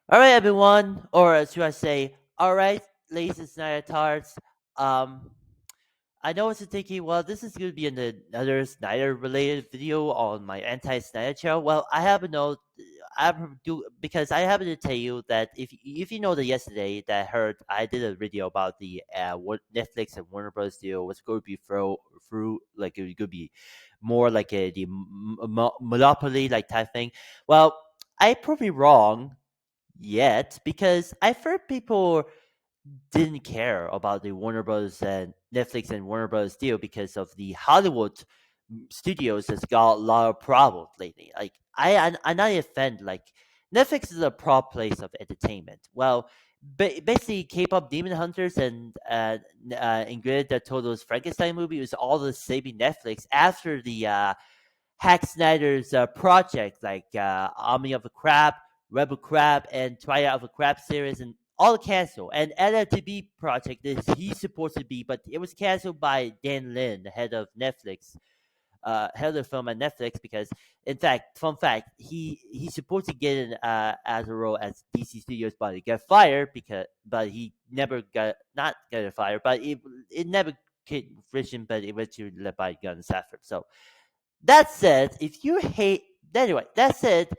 All right, everyone, or should I say, all right, ladies and Snyder tards. Um, I know it's thinking, well, this is going to be another Snyder-related video on my Anti-Snyder channel. Well, I happen to know, I happen to because I happen to tell you that if you know that yesterday that I heard I did a video about the what Netflix and Warner Bros. Deal was going to be through like it was going to be more like the monopoly like type thing. Well, I proved me wrong yet because I've heard people didn't care about the Warner Bros. And Netflix and Warner Bros. Deal because of the Hollywood studios has got a lot of problems lately. Like I'm not a fan. Like Netflix is a prop place of entertainment. Well, basically, K-pop Demon Hunters and Ingrid the Total's Frankenstein movie was all the saving Netflix after the Hack Snyder's project, like Army of the Crab, Rebel Crab, and Triad of the Crab series, and all canceled. And LLTB project is he's supposed to be, but it was canceled by Dan Lin, the head of Netflix, head of the film at Netflix, because in fact, fun fact, he's supposed to get in as a role as DC Studios, but he got fired but he never got not got fired, but it never came to fruition, but it was led by Gunn Safran. So that said, if you hate anyway, that said,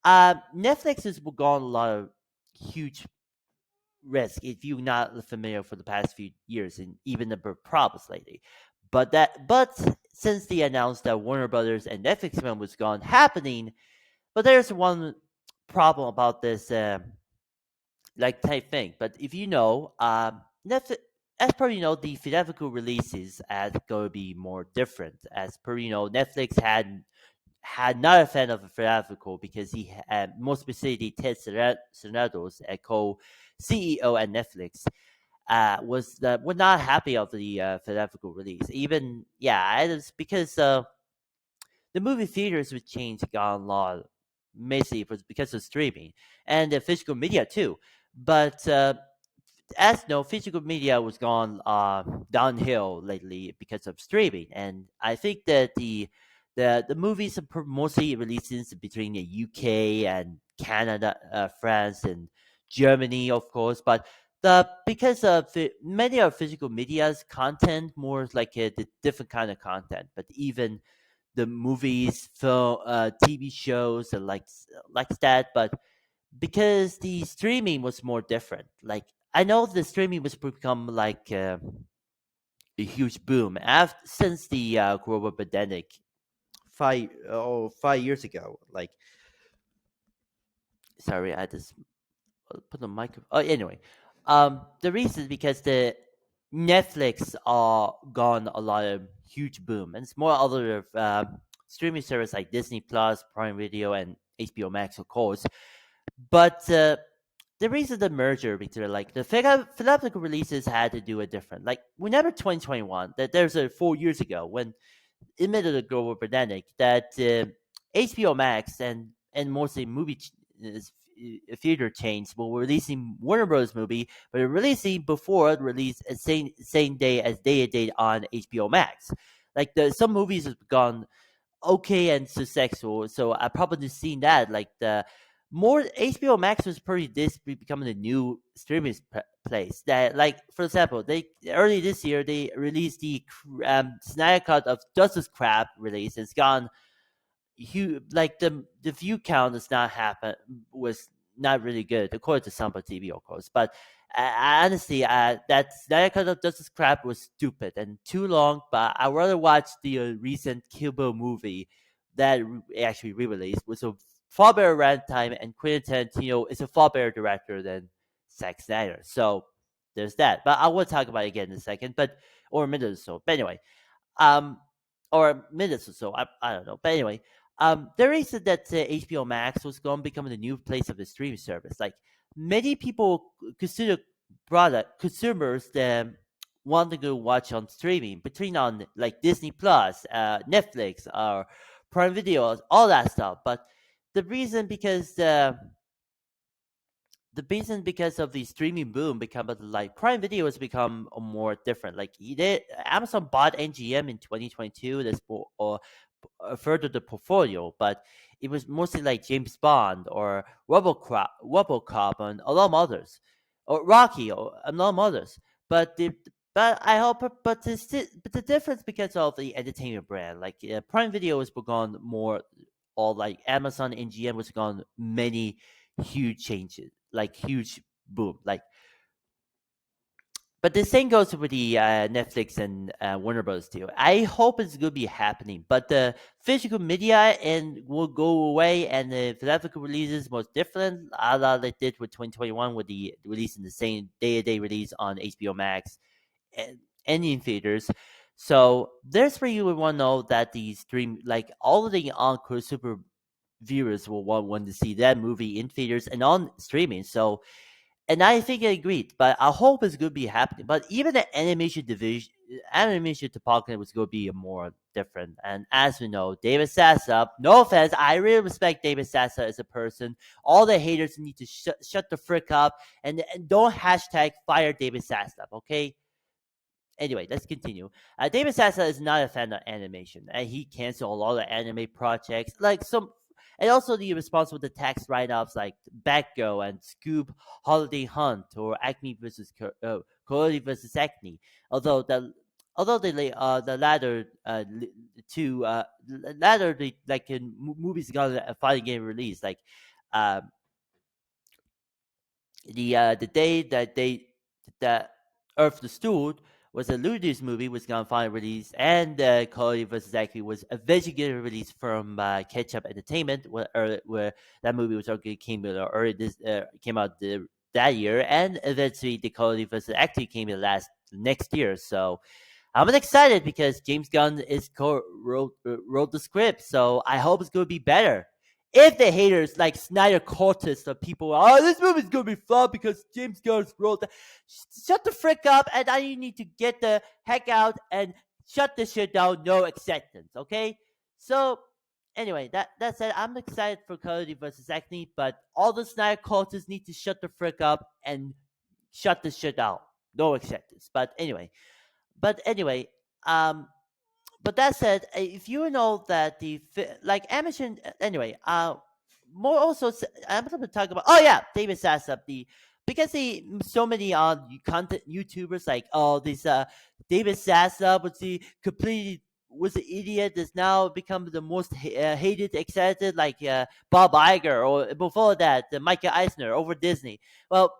Netflix has gone a lot of huge risk if you're not familiar for the past few years and even the problems lately. But since they announced that Warner Brothers and Netflix film was gone happening, but there's one problem about this like type thing. But if you know, Netflix, as per you know, the theatrical releases are going to be more different. As per you know, Netflix had not a fan of the theatrical because he had more specifically Ted Snyderbros, a co-CEO at Netflix, was not happy of the theatrical release. Even it's because the movie theaters would change got a lot, mainly because of streaming and the physical media too. But as no physical media was gone downhill lately because of streaming, and I think that the movies are mostly releases between the UK and Canada, France, and Germany, of course. But the because of many of physical media's content more like the different kind of content, but even the movies, film, TV shows, and like that. But because the streaming was more different. Like I know the streaming was become like a huge boom after since the global pandemic 5 years ago. Like sorry, I just put the mic. Oh, anyway, the reason is because the Netflix are gone a lot of huge boom, and it's more other streaming service like Disney Plus, Prime Video, and HBO Max, of course. But the reason the merger between like the philosophical releases had to do it different. Like whenever 2021, that there's a 4 years ago when amid the global pandemic that HBO Max and mostly theater chains were releasing Warner Bros. Movie, but they're releasing before the release same day as day to date on HBO Max. Like some movies have gone okay and successful. So I probably seen that like the more HBO Max was pretty this becoming a new streaming place that like for example they early this year they released the Snyder Cut of Justice Crab release. It's gone huge. Like the view count is not happen was not really good according to Samba TV, of course. But honestly, that Snyder Cut of Justice Crab was stupid and too long. But I rather watch the recent Kill Bill movie that actually re-released with a far better runtime, and Quentin Tarantino is a far better director than Zack Snyder. So there's that. But I will talk about it again in a second, but or a minute or so. But anyway, um, or minutes or so. I don't know. But anyway, there is that HBO Max was going to become the new place of the streaming service. Like many people consider product consumers that want to go watch on streaming between on like Disney Plus, Netflix, or Prime Video, all that stuff. But the reason because the reason because of the streaming boom become like Prime Video has become more different. Like Amazon bought NGM in 2022. That's for or further the portfolio, but it was mostly like James Bond or RoboCop, and a lot of others, or Rocky, or a lot of others. But the but I hope, but the difference because of the entertainment brand, like Prime Video has begun more, or like Amazon and GM was gone many huge changes, like huge boom, like. But the same goes with the Netflix and Warner Bros. Deal. I hope it's going to be happening, but the physical media and will go away, and the theatrical releases most different, a la they did with 2021, with the release in the same day-to-day release on HBO Max and in theaters. So there's where you would want to know that the stream, like all of the Encore Super viewers will want to see that movie in theaters and on streaming. So, and I think I agreed, but I hope it's going to be happening. But even the animation division, animation department was going to be more different. And as we know, David Sassa, no offense, I really respect David Sassa as a person. All the haters need to shut the frick up, and don't hashtag fire David Sassa, okay? Anyway, let's continue. David Sassa is not a fan of animation. He canceled a lot of anime projects, like some, and also the responsible to tax write-offs like Batgirl and Scoob Holiday Hunt, or Acme versus Coyote versus Acne. Although the latter two latter the like in movies got a finally getting released, like um the day that Earth Restored was a Ludus movie was gonna finally release, and Cody vs. Acme was eventually getting released from Catch Up Entertainment, where that movie was already came out that year, and eventually the Cody vs. Acme came in next year. So I'm excited because James Gunn wrote the script, so I hope it's going to be better. If the haters like Snyder cultists of people, oh, this movie's going to be flawed because James Gunn wrote that, shut the frick up, and now you need to get the heck out and shut this shit down. No acceptance, okay? So anyway, that said, I'm excited for Cody versus Acne, but all the Snyder cultists need to shut the frick up and shut this shit out. No acceptance. But anyway, um, but that said, if you know that like Amazon, anyway, more also, I'm going to talk about. Oh yeah, David Sassab, the because so many content YouTubers like, oh, this David Sassab was an idiot, that's now become the most hated, accepted, like Bob Iger, or before that, Micah Eisner over Disney. Well,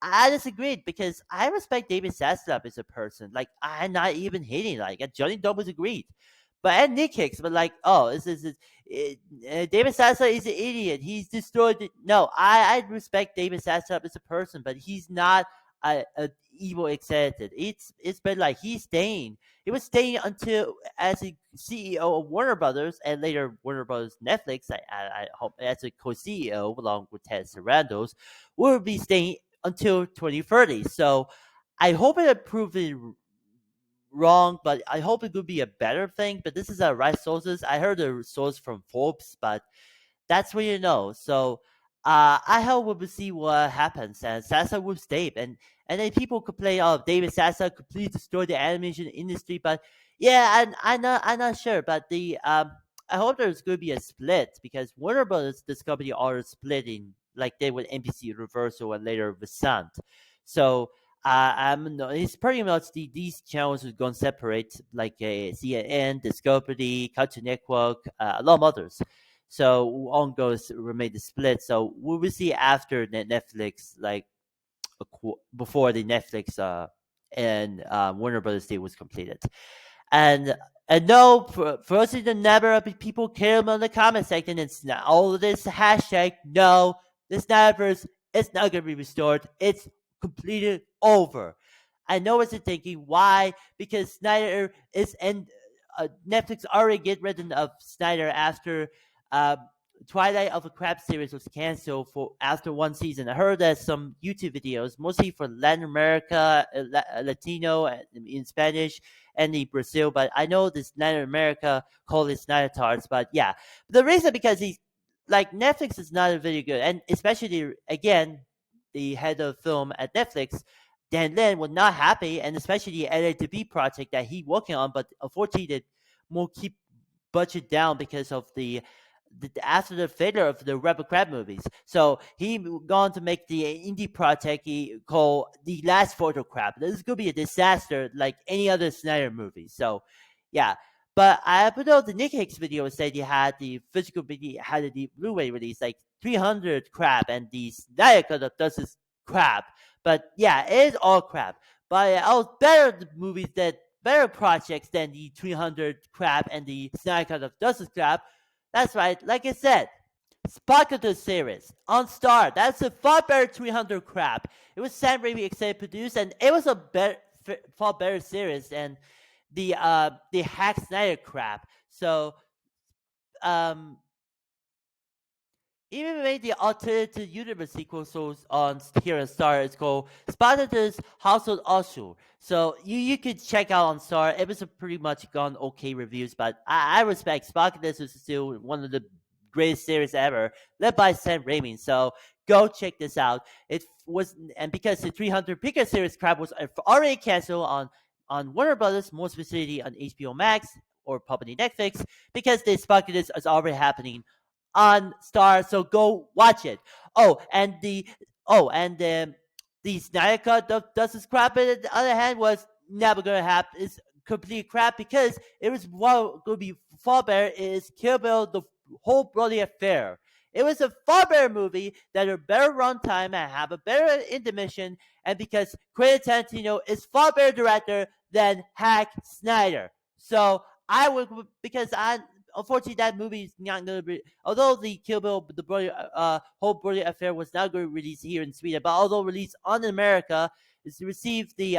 I disagreed because I respect David Zaslav as a person. Like, I'm not even hating. Like, Johnny Doe agreed, but and Nick Hicks, but like, oh, David Zaslav is an idiot. He's destroyed it. No, I respect David Zaslav as a person, but he's not a evil executive. It's been like he's staying. He was staying until as a CEO of Warner Brothers, and later Warner Brothers Netflix. I hope as a co-CEO along with Ted Sarandos will be staying until 2030. So I hope it proved it wrong, but I hope it could be a better thing. But this is a right sources. I heard the source from Forbes, but that's what you know. So I hope we'll see what happens, and Sasa will stay. And then people could play, oh, David Sasa completely destroyed the animation industry. But yeah, I'm not sure. But the I hope there's going to be a split, because Warner Brothers, this company, are splitting like they with NBC Universal and later with Sant. So I'm no, it's pretty much these channels are going to separate, like CNN, Discovery, Cartoon Network, a lot of others. So on goes remain the split. So we will see after Netflix, like before the Netflix and Warner Brothers deal was completed. And no, for us to never people care about the comment section. It's not all of this hashtag. No, this Snyderverse is not going to be restored. It's completed over. I know what you're thinking. Why? Because Snyder is and Netflix already get rid of Snyder after uh, Twilight of a Crap series was canceled for after one season. I heard that some YouTube videos, mostly for Latin America, Latino, in Spanish, and in Brazil. But I know this Latin America call it Snyder Tarts. But yeah, the reason because he's like Netflix is not very good, and especially again the head of film at Netflix, Dan Lin, was not happy, and especially the LA to B project that he working on. But unfortunately, the more keep budget down because of the after the failure of the Rebel Crab movies. So he gone to make the indie project he called The Last Photo Crab. This is gonna be a disaster like any other Snyder movie. So yeah. But I put out the Nick Hicks video said he had the physical video had the Blu-ray release like 300 crap and the Snyder cut of Dust's crap. But yeah, it is all crap. But I was better movies that better projects than the 300 crap and the Snyder cut of Dust's crap. That's right, like I said, Sparkle series on Star. That's a far better 300 crap. It was Sam Raimi executive produced, and it was a far better series than the Hack Snyder crap. So um even made the alternative universe sequel so on here on Star. It's called Spartacus Household Usher. So you could check out on Star. It was a pretty much gone okay reviews, but I respect Spartacus is still one of the greatest series ever, led by Sam Raimi. So go check this out. It was and because the 300 Pika series crap was already canceled on Warner Brothers, more specifically on HBO Max or probably Netflix, because the Spartacus is already happening on Star, so go watch it. The Snyder Cut does this crap, but on the other hand, was never gonna happen. It's complete crap because it was what gonna be far better is Kill Bill the whole bloody affair. It was a far better movie that had a better runtime and have a better intermission, and because Quentin Tarantino is far better director than Hack Snyder. So I would because I unfortunately, that movie is not going to be. Although the Kill Bill, the brother, whole brother affair was not going to release here in Sweden, but although released on America, it's received the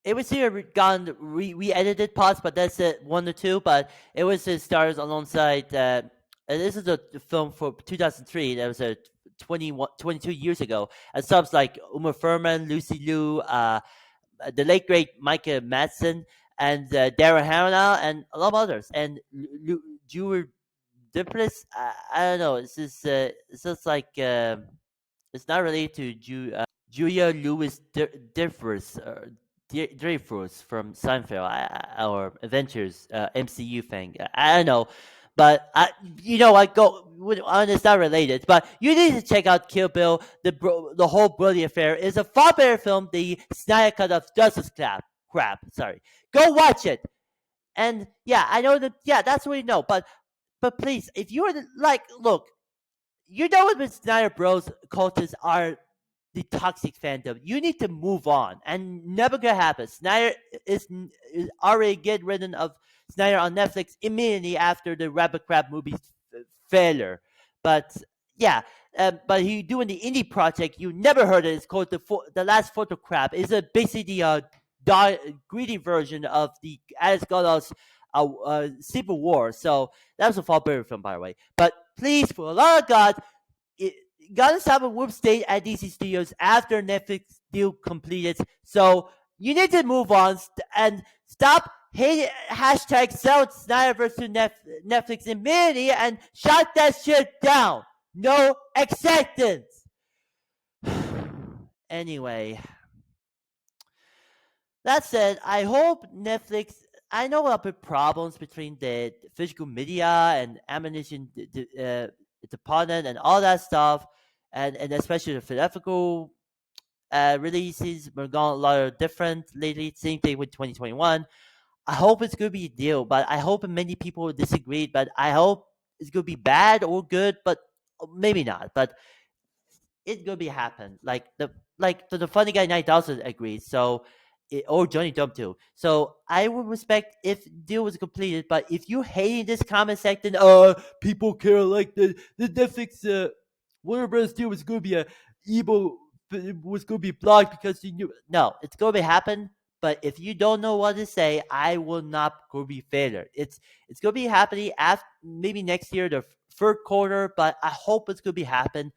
it was here gone re-edited parts, but that's it 1 to 2. But it was his stars alongside. And this is a film for 2003. That was a 22 years ago. And subs like Uma Thurman, Lucy Liu, the late great Micah Madsen, and Darren Haranow, and a lot of others. And Jewel Diplis, I don't know. It's just like it's not related to Julia Louis Dreyfus from Seinfeld or Adventures MCU thing. I don't know. But you know what? It's not related. But you need to check out Kill Bill. The whole Brody affair is a far better film. The Snyder Cut of Justice crap. Sorry, go watch it. And yeah, I know that. Yeah, that's what you know. But please, if you're like, look, you know what the Snyderbros cultists are the toxic fandom. You need to move on, and never gonna happen. Snyder is already get rid of Snyder on Netflix immediately after the Rabbit Crab movie's failure. But yeah, but he doing the indie project you never heard of. It's called the Last Photo Crab. It's a basically greedy version of the Alice Goddard's Civil War. So that was a far better film, by the way. But please, for the love of God, it, Gunn Safran will stay at DC Studios after Netflix deal completed. So you need to move on and stop hating hashtag sell Snyderverse to Netflix immediately and shut that shit down. No acceptance. Anyway, that said, I hope Netflix. I know about the problems between the physical media and ammunition department and all that stuff, and especially the theatrical releases were gone a lot of different lately. Same thing with 2021. I hope it's gonna be a deal, but I hope many people disagree. But I hope it's gonna be bad or good, but maybe not. But it's gonna be happen. The funny guy 9000 agrees. So or Johnny Dump too. So I would respect if deal was completed, but if you hate this comment section, people care like the Netflix Warner Bros. Deal was gonna be a evil was gonna be blocked because you knew no, it's gonna be happen. But if you don't know what to say, I will not go be failure. It's gonna be happening after maybe next year, the third quarter, but I hope it's gonna be happen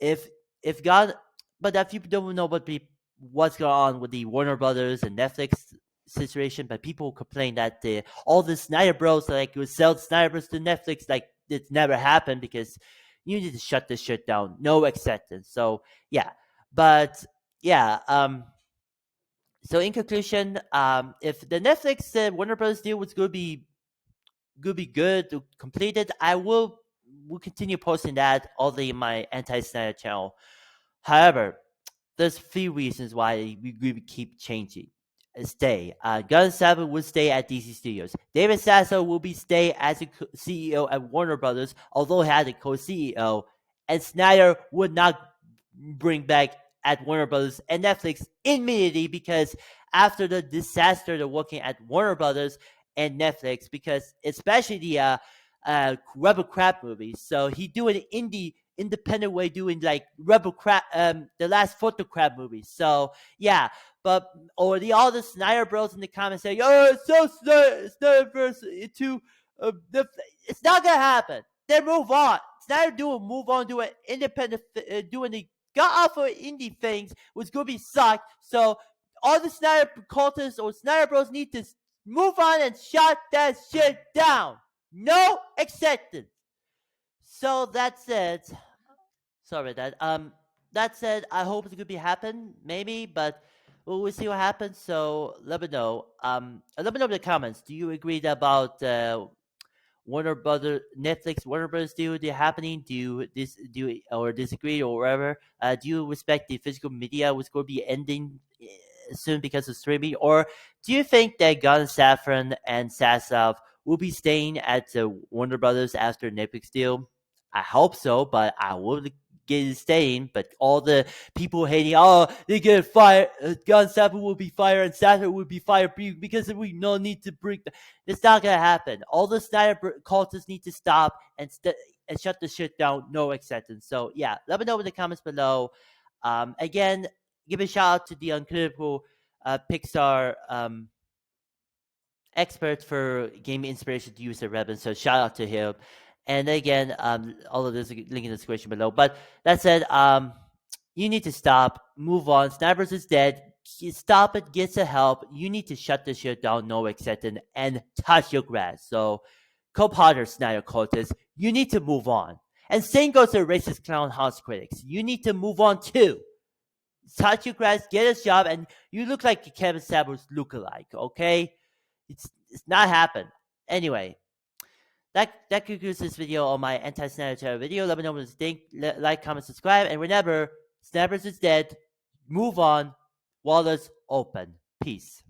if if God, but if you don't know what's going on with the Warner Brothers and Netflix situation, but people complain that all the Snyder Bros like would sell Snyder Bros to Netflix, like it's never happened because you need to shut this shit down. No acceptance. So yeah, but yeah. So in conclusion, if the Netflix Warner Brothers deal was going to be gonna be good to complete it, I will continue posting that only in my Anti-Snyder channel. However, there's a few reasons why we keep changing. Stay. Gunn Safran will stay at DC Studios. David Sasso will be stay as a CEO at Warner Brothers, although he had a co-CEO. And Snyder would not bring back at Warner Brothers and Netflix immediately, because after the disaster they're working at Warner Brothers and Netflix, because especially the Rebel Crab movies. So he doing independent way, doing like Rebel Crab, the last Photo Crab movies. So yeah, but or the all the Snyder Bros in the comments saying, "Oh, it's so Snyderverse into it's not gonna happen." Then move on. Snyder move on, do an independent, doing the got off of indie things was gonna be sucked. So all the Snyder cultists or Snyder Bros need to move on and shut that shit down. No acceptance. So that's it. Sorry that. That said, I hope it's gonna be happen, maybe, but we'll see what happens. So let me know. Let me know in the comments. Do you agree about Warner Brother Netflix Warner Brothers deal happening? Or disagree or whatever? Do you respect the physical media was going to be ending soon because of streaming, or do you think that Gunn Safran and Sassoff will be staying at the Warner Brothers after Netflix deal? I hope so, but I would get staying. But all the people hating, oh, they get fired. Gunn Safran will be fired, and Safran will be fired because we no need to bring. It's not gonna happen. All the Snyder cultists need to stop and shut the shit down. No acceptance. So yeah, let me know in the comments below. Again, give a shout out to the uncritical Pixar expert for game inspiration to use the Rebel. So shout out to him. And again, all of this link in the description below. But that said, you need to stop, move on. Snipers is dead. Stop it, get some help. You need to shut this shit down, no acceptance, and touch your grass. So, co-potter Snyder cultists, you need to move on. And same goes to racist clown house critics. You need to move on too. Touch your grass, get a job, and you look like a Kevin Samuels lookalike, okay? It's not happen. Anyway, that concludes this video on my anti-Snyder video. Let me know what you think. Like, comment, subscribe, and remember, Snappers is dead. Move on. Wallets open. Peace.